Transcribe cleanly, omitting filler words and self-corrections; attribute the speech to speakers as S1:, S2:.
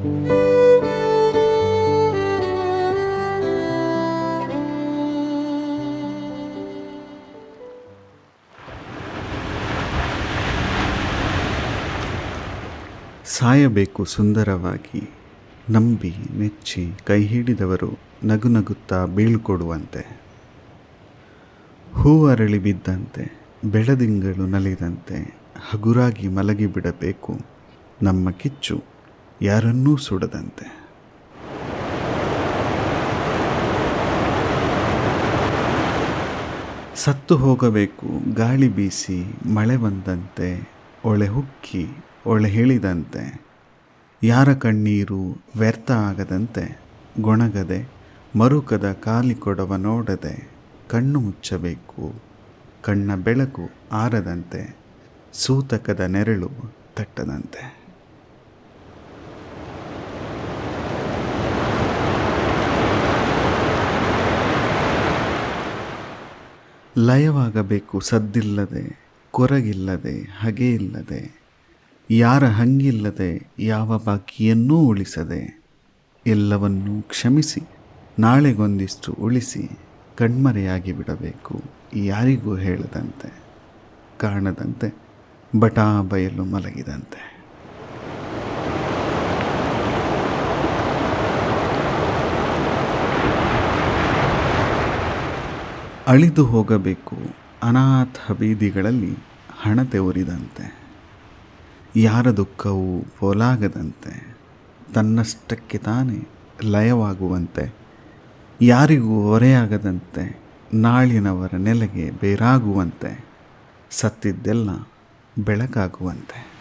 S1: ಸಾಯಬೇಕು ಸುಂದರವಾಗಿ, ನಂಬಿ ಮೆಚ್ಚಿ ಕೈ ಹಿಡಿದವರು ನಗು ನಗುತ್ತಾ ಬೀಳ್ಕೊಡುವಂತೆ. ಹೂ ಅರಳಿ ಬಿದ್ದಂತೆ, ಬೆಳದಿಂಗಳು ನಲಿದಂತೆ ಹಗುರಾಗಿ ಮಲಗಿಬಿಡಬೇಕು ನಮ್ಮ ಕಿಚ್ಚು ಯಾರನ್ನೂ ಸುಡದಂತೆ. ಸತ್ತು ಹೋಗಬೇಕು ಗಾಳಿ ಬೀಸಿ ಮಳೆ ಬಂದಂತೆ, ಒಳೆ ಹುಕ್ಕಿ ಒಳೆ ಹೇಳಿದಂತೆ. ಯಾರ ಕಣ್ಣೀರು ವ್ಯರ್ಥ ಆಗದಂತೆ, ಗೊಣಗದೆ ಮರುಕದ ಖಾಲಿ ಕೊಡವ ನೋಡದೆ ಕಣ್ಣು ಮುಚ್ಚಬೇಕು ಕಣ್ಣ ಬೆಳಕು ಆರದಂತೆ, ಸೂತಕದ ನೆರಳು ತಟ್ಟದಂತೆ. ಲಯವಾಗಬೇಕು ಸದ್ದಿಲ್ಲದೆ, ಕೊರಗಿಲ್ಲದೆ ಹಗೆಯಿಲ್ಲದೆ, ಯಾರ ಹಂಗಿಲ್ಲದೆ ಯಾವ ಬಾಕಿಯನ್ನೂ ಉಳಿಸದೆ, ಎಲ್ಲವನ್ನೂ ಕ್ಷಮಿಸಿ ನಾಳೆಗೊಂದಿಷ್ಟು ಉಳಿಸಿ ಕಣ್ಮರೆಯಾಗಿ ಬಿಡಬೇಕು ಯಾರಿಗೂ ಹೇಳದಂತೆ, ಕಾಣದಂತೆ ಬಟಾ ಬಯಲು ಮಲಗಿದಂತೆ. ಅಳಿದು ಹೋಗಬೇಕು ಅನಾಥ ಬೀದಿಗಳಲ್ಲಿ ಹಣತೆ ಉರಿದಂತೆ, ಯಾರ ದುಃಖವೂ ಪೋಲಾಗದಂತೆ, ತನ್ನಷ್ಟಕ್ಕೆ ತಾನೇ ಲಯವಾಗುವಂತೆ, ಯಾರಿಗೂ ಹೊರೆಯಾಗದಂತೆ, ನಾಳಿನವರ ನೆಲೆಗೆ ಬೇರಾಗುವಂತೆ, ಸತ್ತಿದ್ದೆಲ್ಲ ಬೆಳಕಾಗುವಂತೆ.